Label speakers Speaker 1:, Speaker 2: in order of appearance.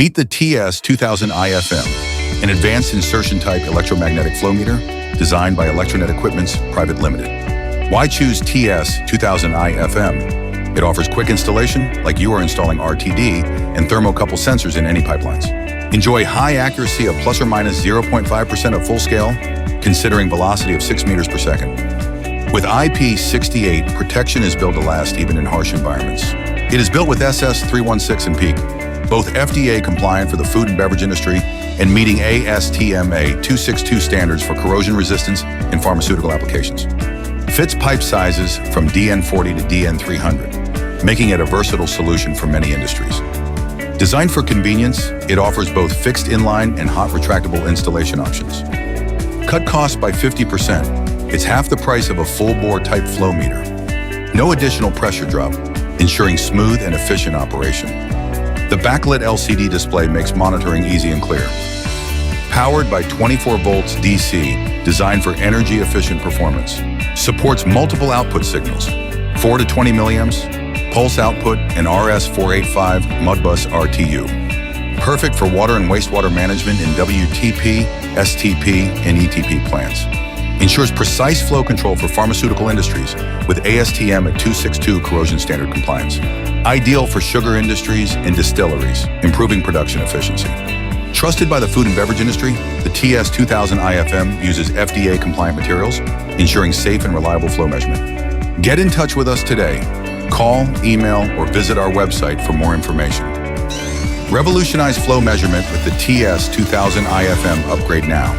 Speaker 1: Meet the TS2000 IFM, an advanced insertion type electromagnetic flow meter designed by Electronet Equipment's Private Limited. Why choose TS2000 IFM? It offers quick installation, like you are installing RTD and thermocouple sensors in any pipelines. Enjoy high accuracy of plus or minus 0.5% of full scale, considering velocity of 6 meters per second. With IP68, protection is built to last even in harsh environments. It is built with SS316 and PEAK, both FDA compliant for the food and beverage industry and meeting ASTM A262 standards for corrosion resistance in pharmaceutical applications. Fits pipe sizes from DN40 to DN300, making it a versatile solution for many industries. Designed for convenience, it offers both fixed inline and hot retractable installation options. Cut costs by 50%. It's half the price of a full-bore type flow meter. No additional pressure drop, ensuring smooth and efficient operation. The backlit LCD display makes monitoring easy and clear. Powered by 24 volts DC, designed for energy-efficient performance. Supports multiple output signals, 4 to 20 milliamps, pulse output, and RS485 Modbus RTU. Perfect for water and wastewater management in WTP, STP, and ETP plants. Ensures precise flow control for pharmaceutical industries with ASTM at 262 corrosion standard compliance. Ideal for sugar industries and distilleries, improving production efficiency. Trusted by the food and beverage industry, the TS2000 IFM uses FDA-compliant materials, ensuring safe and reliable flow measurement. Get in touch with us today. Call, email, or visit our website for more information. Revolutionize flow measurement with the TS2000 IFM upgrade now.